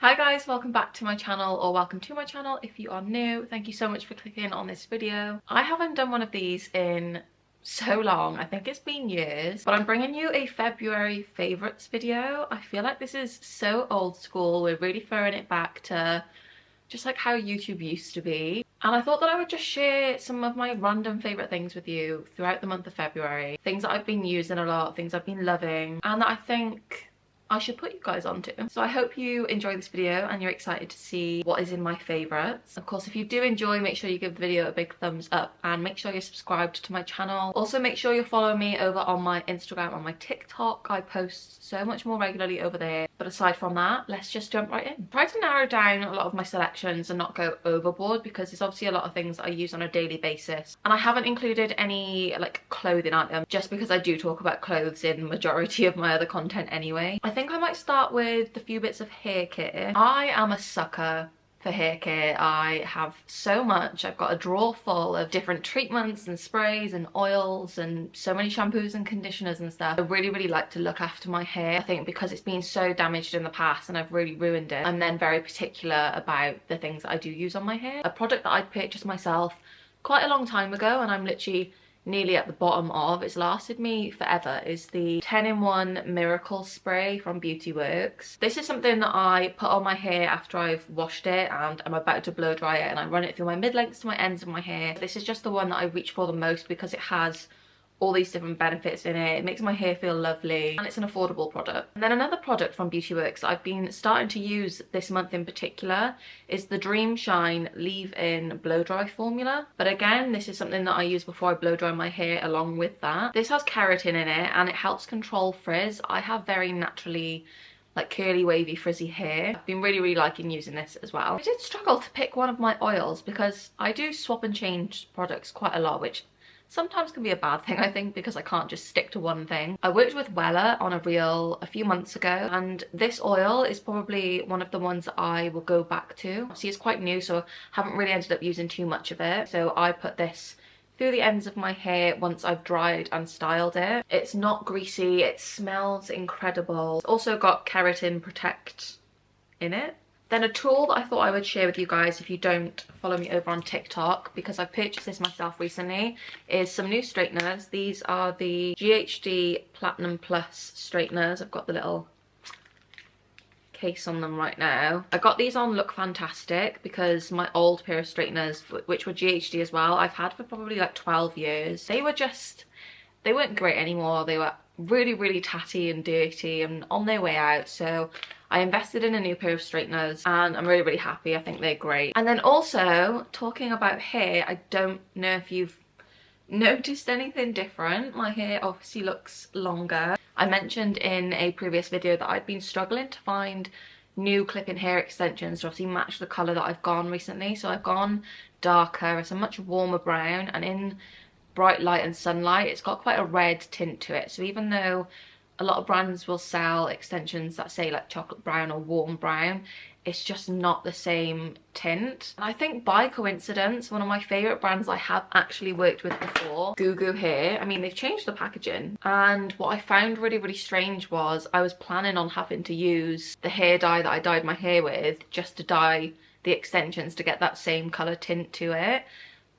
Hi guys, welcome back to my channel, or welcome to my channel if you are new. Thank you so much for clicking on this video. I haven't done one of these in so long. I think it's been years, but I'm bringing you a February favorites video. I feel like this is so old school. We're really throwing it back to just like how YouTube used to be. And I thought that I would just share some of my random favorite things with you throughout the month of February. Things that I've been using a lot, things I've been loving, and that I think I should put you guys onto. So I hope you enjoy this video and you're excited to see what is in my favourites. Of course, if you do enjoy, make sure you give the video a big thumbs up and make sure you're subscribed to my channel. Also, make sure you're following me over on my Instagram and my TikTok. I post so much more regularly over there. But aside from that, let's just jump right in. Try to narrow down a lot of my selections and not go overboard, because there's obviously a lot of things that I use on a daily basis. And I haven't included any like clothing items, just because I do talk about clothes in the majority of my other content anyway. I think I might start with a few bits of hair care. I am a sucker for hair care. I have so much. I've got a drawer full of different treatments and sprays and oils and so many shampoos and conditioners and stuff. I really like to look after my hair. I think because it's been so damaged in the past and I've really ruined it, I'm then very particular about the things that I do use on my hair. A product that I purchased myself quite a long time ago and I'm literally nearly at the bottom of, it's lasted me forever, is the 10-in-1 Miracle Spray from Beauty Works. This is something that I put on my hair after I've washed it and I'm about to blow dry it, and I run it through my mid-lengths to my ends of my hair. This is just the one that I reach for the most because it has all these different benefits in it. It makes my hair feel lovely and it's an affordable product. And then another product from Beauty Works I've been starting to use this month in particular is the Dream Shine Leave-In Blow Dry Formula. But again, this is something that I use before I blow dry my hair along with that. This has keratin in it and it helps control frizz. I have very naturally like curly, wavy, frizzy hair. I've been really liking using this as well. I did struggle to pick one of my oils because I do swap and change products quite a lot, which sometimes can be a bad thing, I think, because I can't just stick to one thing. I worked with Wella on a reel a few months ago, and this oil is probably one of the ones that I will go back to. See, it's quite new, so I haven't really ended up using too much of it. So I put this through the ends of my hair once I've dried and styled it. It's not greasy, it smells incredible. It's also got Keratin Protect in it. Then a tool that I thought I would share with you guys if you don't follow me over on TikTok, because I purchased this myself recently, is some new straighteners. These are the GHD Platinum Plus straighteners. I've got the little case on them right now. I got these on Look Fantastic because my old pair of straighteners, which were GHD as well, I've had for probably like 12 years. They weren't great anymore. They were really tatty and dirty and on their way out, so I invested in a new pair of straighteners and I'm really happy. I think they're great. And then also, talking about hair, I don't know if you've noticed anything different. My hair obviously looks longer. I mentioned in a previous video that I'd been struggling to find new clip-in hair extensions to obviously match the colour that I've gone recently. So I've gone darker. It's a much warmer brown, and in bright light and sunlight it's got quite a red tint to it. So even though a lot of brands will sell extensions that say like chocolate brown or warm brown, it's just not the same tint. And I think by coincidence, one of my favourite brands I have actually worked with before, Goo Goo Hair, I mean, they've changed the packaging. And what I found really strange was I was planning on having to use the hair dye that I dyed my hair with just to dye the extensions to get that same colour tint to it.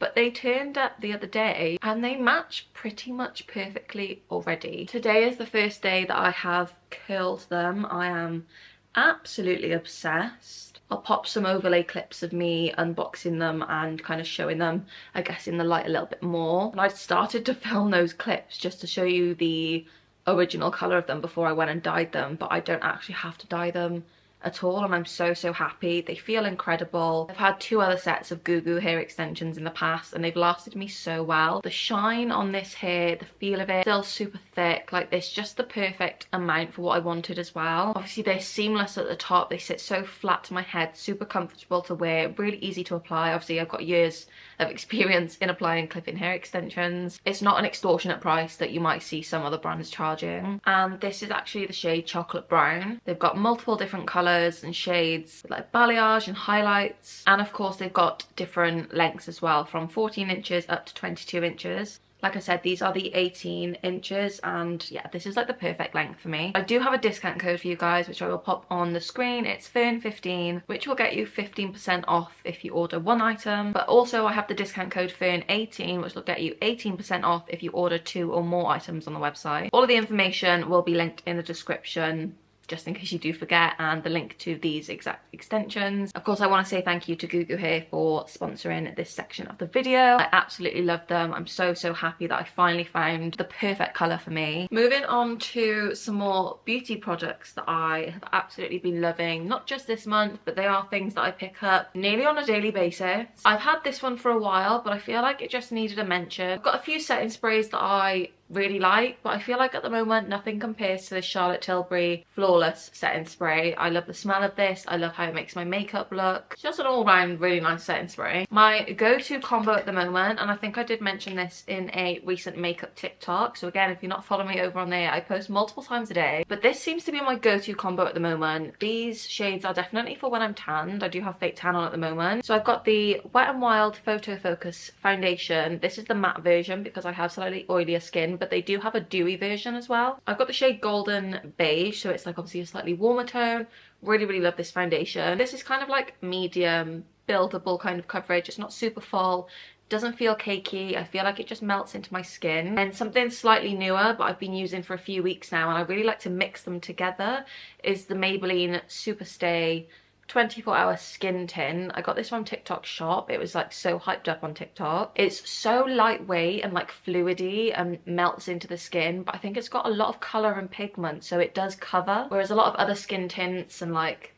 But they turned up the other day and they match pretty much perfectly already. Today is the first day that I have curled them. I am absolutely obsessed. I'll pop some overlay clips of me unboxing them and kind of showing them, I guess, in the light a little bit more. And I started to film those clips just to show you the original colour of them before I went and dyed them, but I don't actually have to dye them at all, and I'm so happy. They feel incredible. I've had 2 other sets of Goo Goo hair extensions in the past and they've lasted me so well. The shine on this hair, the feel of it, still super thick. Like, this just the perfect amount for what I wanted as well. Obviously they're seamless at the top, they sit so flat to my head, super comfortable to wear, really easy to apply. Obviously I've got years of experience in applying clip-in hair extensions. It's not an extortionate price that you might see some other brands charging, and this is actually the shade Chocolate Brown. They've got multiple different colours and shades like balayage and highlights, and of course they've got different lengths as well, from 14 inches up to 22 inches. Like I said, these are the 18 inches, and yeah, this is like the perfect length for me. I do have a discount code for you guys, which I will pop on the screen. It's Fern15, which will get you 15% off if you order one item. But also I have the discount code Fern18, which will get you 18% off if you order 2 or more items on the website. All of the information will be linked in the description, just in case you do forget, and the link to these exact extensions. Of course, I want to say thank you to Goo Goo Hair for sponsoring this section of the video. I absolutely love them. I'm so happy that I finally found the perfect colour for me. Moving on to some more beauty products that I have absolutely been loving, not just this month, but they are things that I pick up nearly on a daily basis. I've had this one for a while, but I feel like it just needed a mention. I've got a few setting sprays that I really like, but I feel like at the moment nothing compares to the Charlotte Tilbury Flawless setting spray. I love the smell of this. I love how it makes my makeup look. It's just an all-round really nice setting spray. My go-to combo at the moment, and I think I did mention this in a recent makeup TikTok, so again, if you're not following me over on there, I post multiple times a day, but this seems to be my go-to combo at the moment. These shades are definitely for when I'm tanned. I do have fake tan on at the moment. So I've got the Wet n Wild Photo Focus foundation. This is the matte version because I have slightly oilier skin, but they do have a dewy version as well. I've got the shade Golden Beige, so it's like obviously a slightly warmer tone. Really love this foundation. This is kind of like medium, buildable kind of coverage. It's not super full, doesn't feel cakey. I feel like it just melts into my skin. And something slightly newer, but I've been using for a few weeks now, and I really like to mix them together, is the Maybelline Superstay 24-hour skin tin. I got this from TikTok shop. It was like so hyped up on TikTok. It's so lightweight and like fluidy and melts into the skin, but I think it's got a lot of colour and pigment, so it does cover. Whereas a lot of other skin tints and like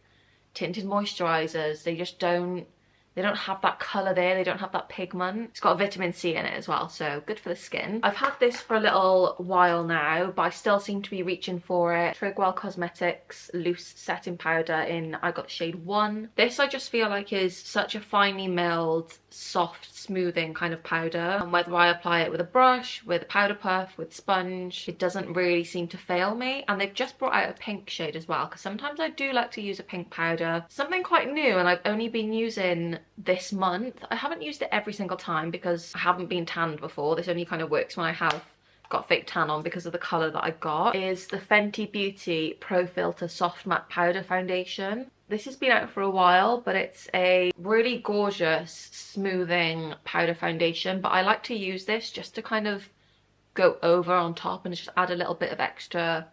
tinted moisturisers, they just don't have that colour there, they don't have that pigment. It's got vitamin C in it as well, so good for the skin. I've had this for a little while now, but I still seem to be reaching for it. Trigwell Cosmetics Loose Setting Powder in, I got the shade 1. This I just feel like is such a finely milled, soft, smoothing kind of powder. And whether I apply it with a brush, with a powder puff, with sponge, it doesn't really seem to fail me. And they've just brought out a pink shade as well, because sometimes I do like to use a pink powder. Something quite new, and I've only been using this month. I haven't used it every single time because I haven't been tanned before. This only kind of works when I have got fake tan on because of the colour that I got. Is the Fenty Beauty Pro Filter Soft Matte Powder Foundation. This has been out for a while, but it's a really gorgeous smoothing powder foundation, but I like to use this just to kind of go over on top and just add a little bit of extra,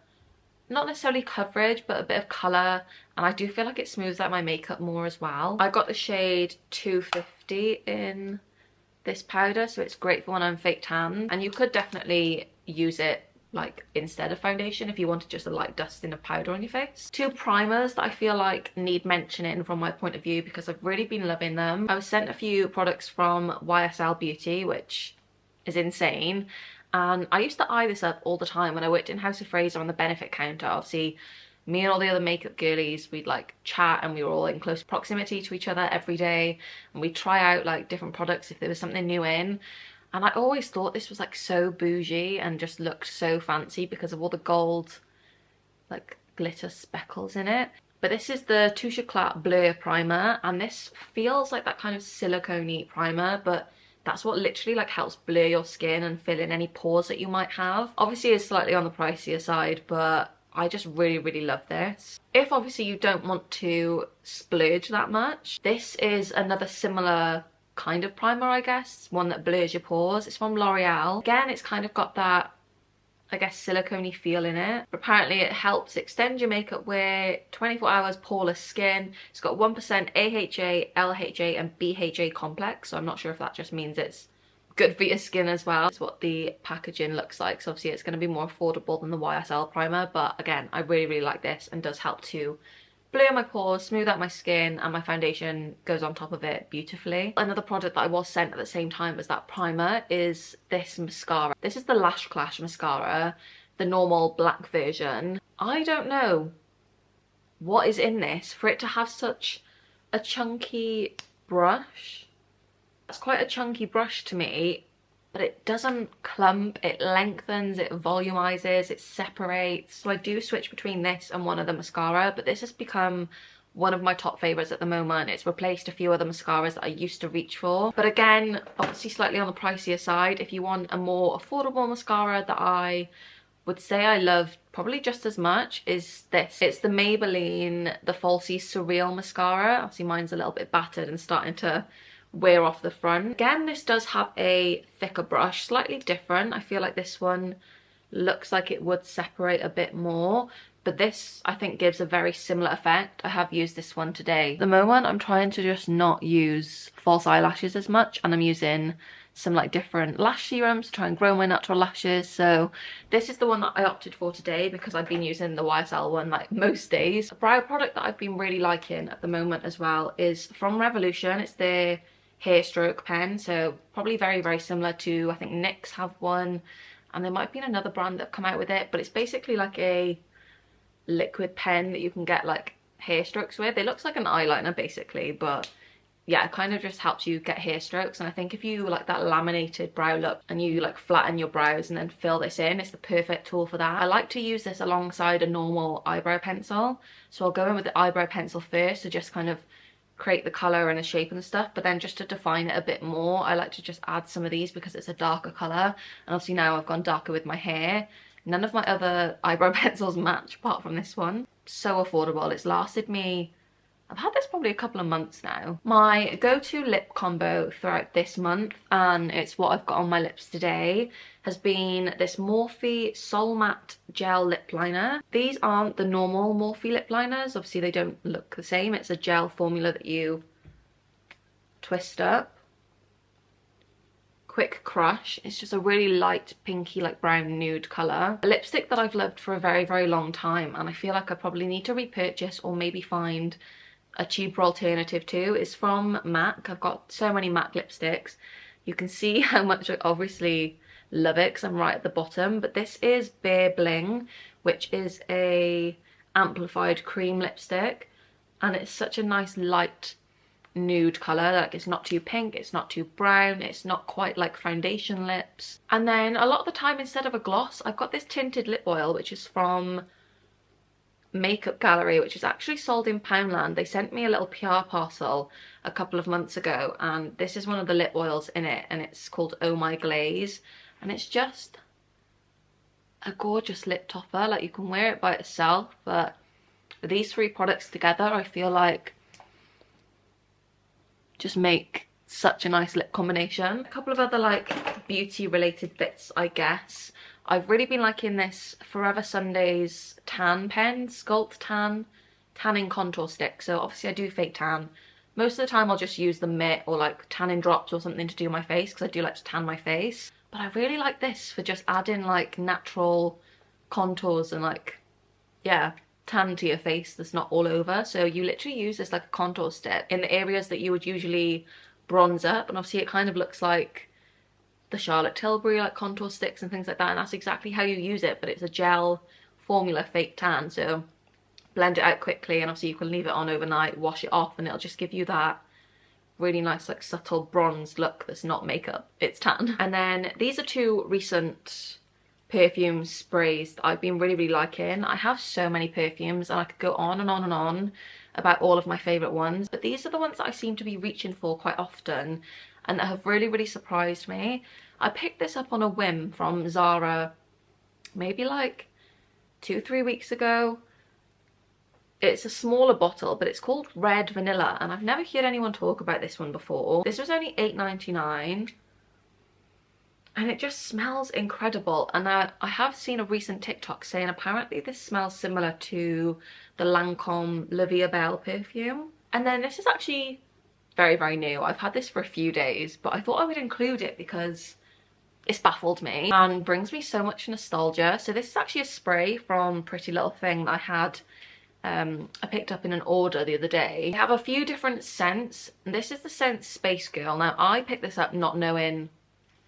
not necessarily coverage, but a bit of colour, and I do feel like it smooths out my makeup more as well. I got the shade 250 in this powder, so it's great for when I'm fake tan, and you could definitely use it like instead of foundation if you wanted just a light dusting of powder on your face. 2 primers that I feel like need mentioning from my point of view because I've really been loving them. I was sent a few products from YSL Beauty, which is insane. And I used to eye this up all the time when I worked in House of Fraser on the benefit counter. Obviously, me and all the other makeup girlies, we'd like chat and we were all in close proximity to each other every day. And we'd try out like different products if there was something new in. And I always thought this was like so bougie and just looked so fancy because of all the gold, like glitter speckles in it. But this is the Touche Éclat Blur Primer, and this feels like that kind of silicone-y primer, but that's what literally like helps blur your skin and fill in any pores that you might have. Obviously it's slightly on the pricier side, but I just really love this. If obviously you don't want to splurge that much, this is another similar kind of primer, I guess, one that blurs your pores. It's from L'Oreal. Again, it's kind of got that, I guess, silicone-y feel in it. But apparently it helps extend your makeup wear, 24 hours poreless skin. It's got 1% AHA, LHA and BHA complex, so I'm not sure if that just means it's good for your skin as well. It's what the packaging looks like, so obviously it's going to be more affordable than the YSL primer, but again, I really like this and does help to blur my pores, smooth out my skin, and my foundation goes on top of it beautifully. Another product that I was sent at the same time as that primer is this mascara. This is the Lash Clash mascara, the normal black version. I don't know what is in this for it to have such a chunky brush. It's quite a chunky brush to me, but it doesn't clump, it lengthens, it volumizes, it separates. So I do switch between this and one of the mascara, but this has become one of my top favorites at the moment. It's replaced a few other mascaras that I used to reach for, but again, obviously slightly on the pricier side. If you want a more affordable mascara that I would say I love probably just as much, is this. It's the Maybelline The Falsies Surreal Mascara. Obviously mine's a little bit battered and starting to wear off the front. Again, this does have a thicker brush, slightly different. I feel like this one looks like it would separate a bit more, but this I think gives a very similar effect. I have used this one today. At the moment I'm trying to just not use false eyelashes as much, and I'm using some like different lash serums to try and grow my natural lashes. So this is the one that I opted for today because I've been using the YSL one like most days. A brow product that I've been really liking at the moment as well is from Revolution. It's their hair stroke pen, so probably very, very similar to, I think NYX have one, and there might have been another brand that have come out with it, but it's basically like a liquid pen that you can get like hair strokes with. It looks like an eyeliner basically, but yeah, it kind of just helps you get hair strokes. And I think if you like that laminated brow look and you like flatten your brows and then fill this in, it's the perfect tool for that. I like to use this alongside a normal eyebrow pencil, so I'll go in with the eyebrow pencil first to just kind of create the colour and the shape and stuff, but then just to define it a bit more, I like to just add some of these because it's a darker colour. And obviously now I've gone darker with my hair. None of my other eyebrow pencils match apart from this one. So affordable. It's lasted me, I've had this probably a couple of months now. My go-to lip combo throughout this month, and it's what I've got on my lips today, has been this Morphe Sol Matte Gel Lip Liner. These aren't the normal Morphe lip liners. Obviously they don't look the same. It's a gel formula that you twist up. Quick crush. It's just a really light pinky like brown nude colour. A lipstick that I've loved for a very, very long time, and I feel like I probably need to repurchase or maybe find a cheaper alternative too. Is from MAC. I've got so many MAC lipsticks. You can see how much I obviously love it because I'm right at the bottom, but this is Bare Bling, which is a amplified cream lipstick, and it's such a nice light nude colour. Like, it's not too pink, it's not too brown, it's not quite like foundation lips. And then a lot of the time, instead of a gloss, I've got this tinted lip oil, which is from Makeup Gallery, which is actually sold in Poundland. They sent me a little PR parcel a couple of months ago, and this is one of the lip oils in it, and it's called Oh My Glaze, and it's just a gorgeous lip topper. Like, you can wear it by itself, but these three products together I feel like just make such a nice lip combination. A couple of other like beauty related bits, I guess. I've really been liking this Forever Sundays tan pen, Sculpt Tan tanning contour stick. So obviously I do fake tan. Most of the time I'll just use the mitt or like tanning drops or something to do my face, because I do like to tan my face. But I really like this for just adding like natural contours and like, yeah, tan to your face that's not all over. So you literally use this like a contour stick in the areas that you would usually bronze up, and obviously it kind of looks like the Charlotte Tilbury like contour sticks and things like that, and that's exactly how you use it, but it's a gel formula fake tan. So blend it out quickly, and obviously you can leave it on overnight, wash it off, and it'll just give you that really nice like subtle bronze look that's not makeup, it's tan. And then these are two recent perfume sprays that I've been really, really liking. I have so many perfumes and I could go on and on and on about all of my favourite ones, but these are the ones that I seem to be reaching for quite often and that have really, really surprised me. I picked this up on a whim from Zara maybe like 2-3 weeks ago. It's a smaller bottle, but it's called Red Vanilla, and I've never heard anyone talk about this one before. This was only £8.99. and it just smells incredible. And I have seen a recent TikTok saying apparently this smells similar to the Lancome La Vie Belle perfume. And then this is actually very, very new. I've had this for a few days, but I thought I would include it because it's baffled me and brings me so much nostalgia. So this is actually a spray from Pretty Little Thing that I had I picked up in an order the other day. They have a few different scents, and this is the scent Space Girl. Now I picked this up not knowing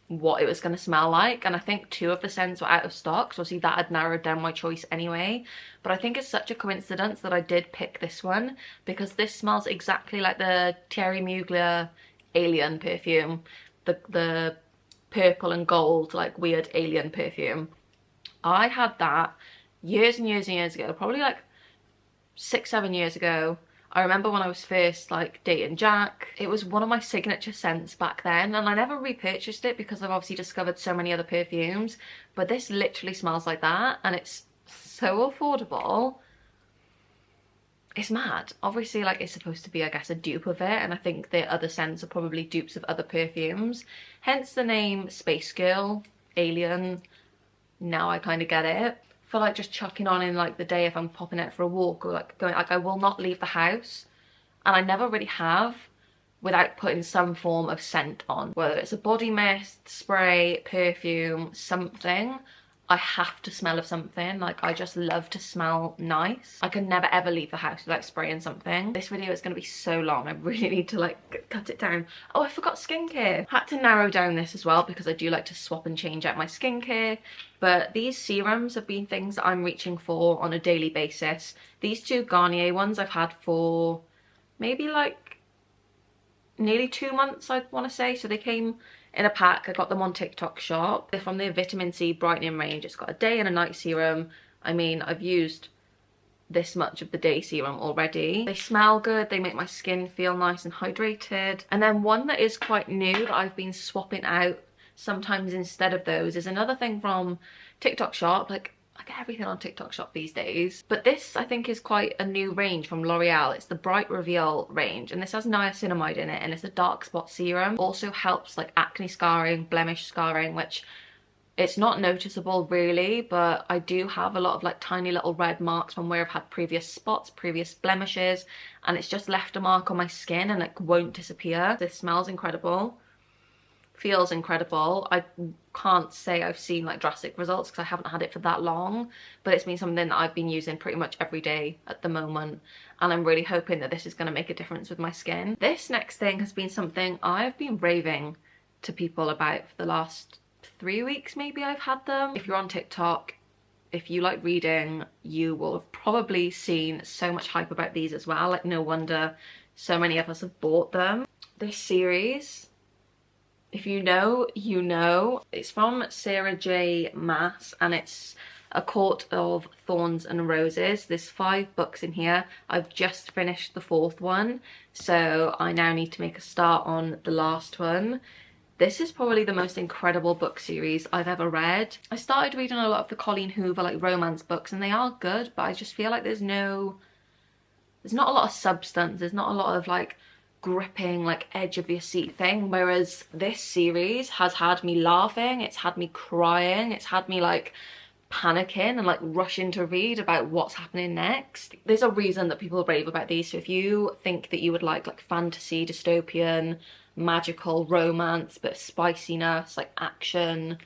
what it was going to smell like, and I think 2 of the scents were out of stock, so obviously that had narrowed down my choice anyway. But I think it's such a coincidence that I did pick this one, because this smells exactly like the Thierry Mugler Alien perfume, the purple and gold like weird alien perfume. I had that years and years and years ago, probably like 6-7 years ago. I remember when I was first like dating Jack, it was one of my signature scents back then, and I never repurchased it because I've obviously discovered so many other perfumes, but this literally smells like that, and it's so affordable. It's mad. Obviously, like, it's supposed to be, I guess, a dupe of it, and I think the other scents are probably dupes of other perfumes, hence the name Space Girl, Alien. Now I kind of get it. For like just chucking on in like the day if I'm popping out for a walk, or like going, like I will not leave the house, and I never really have, without putting some form of scent on, whether it's a body mist, spray, perfume, something. I have to smell of something. Like, I just love to smell nice. I can never ever leave the house without spraying something. This video is going to be so long. I really need to like cut it down. Oh, I forgot skincare. Had to narrow down this as well because I do like to swap and change out my skincare. But these serums have been things that I'm reaching for on a daily basis. These two Garnier ones I've had for maybe like nearly 2 months, I want to say. So they came in a pack. I got them on TikTok shop. They're from the vitamin C brightening range. It's got a day and a night serum. I mean, I've used this much of the day serum already. They smell good. They make my skin feel nice and hydrated. And then one that is quite new that I've been swapping out sometimes instead of those is another thing from TikTok shop. Like, I get everything on TikTok shop these days, but this I think is quite a new range from L'Oreal. It's the Bright Reveal range, and this has niacinamide in it, and it's a dark spot serum. Also helps like acne scarring, blemish scarring, which it's not noticeable really, but I do have a lot of like tiny little red marks from where I've had previous spots, previous blemishes, and it's just left a mark on my skin and it won't disappear. This smells incredible. Feels incredible. I can't say I've seen like drastic results because I haven't had it for that long, but it's been something that I've been using pretty much every day at the moment, and I'm really hoping that this is going to make a difference with my skin. This next thing has been something I've been raving to people about for the last 3 weeks maybe. I've had them. If you're on TikTok, if you like reading, you will have probably seen so much hype about these as well. Like, no wonder so many of us have bought them. This series, if you know, you know. It's from Sarah J. Maas, and it's A Court of Thorns and Roses. There's 5 books in here. I've just finished the 4th one, so I now need to make a start on the last one. This is probably the most incredible book series I've ever read. I started reading a lot of the Colleen Hoover like romance books, and they are good, but I just feel like there's not a lot of substance. There's not a lot of like gripping, like edge of your seat thing, whereas this series has had me laughing, it's had me crying, it's had me like panicking and like rushing to read about what's happening next. There's a reason that people rave about these, so if you think that you would like fantasy, dystopian, magical romance, but spiciness, like action,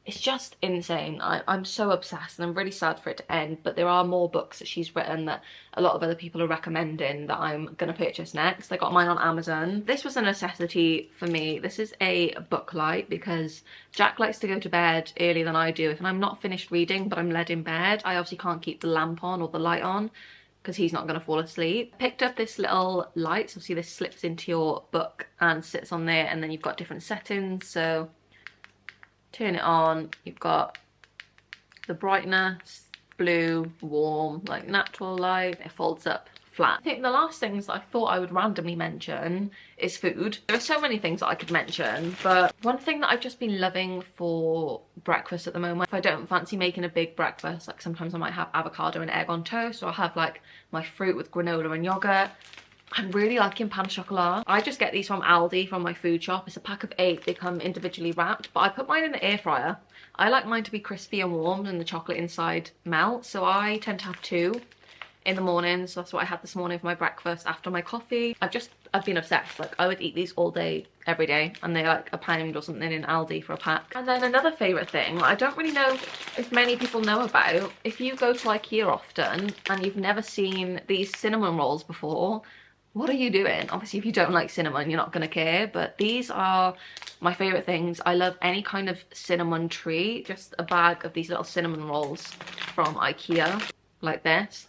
it's just insane. I'm so obsessed, and I'm really sad for it to end, but there are more books that she's written that a lot of other people are recommending that I'm gonna purchase next. I got mine on Amazon. This was a necessity for me. This is a book light because Jack likes to go to bed earlier than I do. If I'm not finished reading but I'm led in bed, I obviously can't keep the lamp on or the light on because he's not going to fall asleep. Picked up this little light, so see this slips into your book and sits on there, and then you've got different settings. So turn it on, you've got the brightness, blue, warm, like natural light. It folds up flat. I think the last things that I thought I would randomly mention is food. There are so many things that I could mention, but one thing that I've just been loving for breakfast at the moment, if I don't fancy making a big breakfast, like sometimes I might have avocado and egg on toast, or I'll have like my fruit with granola and yogurt. I'm really liking pain au chocolat. I just get these from Aldi, from my food shop. It's a pack of 8. They come individually wrapped, but I put mine in the air fryer. I like mine to be crispy and warm and the chocolate inside melts, so I tend to have 2 in the morning. So that's what I had this morning for my breakfast after my coffee. I've been obsessed. Like, I would eat these all day, every day, and they're like £1 or something in Aldi for a pack. And then another favourite thing, I don't really know if many people know about, if you go to IKEA often and you've never seen these cinnamon rolls before, what are you doing? Obviously, if you don't like cinnamon, you're not gonna care, but these are my favorite things. I love any kind of cinnamon treat. Just a bag of these little cinnamon rolls from IKEA, like this.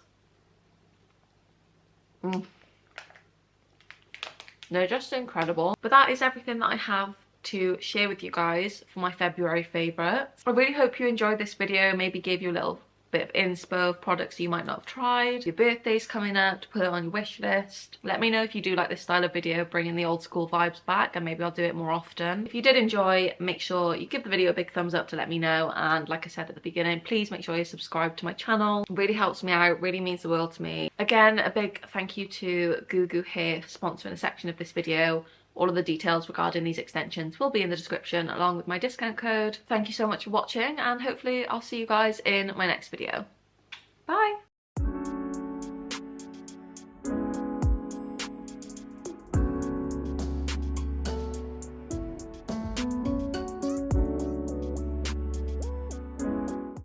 They're just incredible. But that is everything that I have to share with you guys for my February favourites. I really hope you enjoyed this video, maybe gave you a little bit of inspo of products you might not have tried. Your birthday's coming up, to put it on your wish list. Let me know if you do like this style of video, bringing the old school vibes back, and maybe I'll do it more often. If you did enjoy, make sure you give the video a big thumbs up to let me know, and like I said at the beginning, please make sure you subscribe to my channel. It really helps me out, really means the world to me. Again, a big thank you to Goo Goo Hair for sponsoring a section of this video. All of the details regarding these extensions will be in the description along with my discount code. Thank you so much for watching, and hopefully I'll see you guys in my next video. Bye!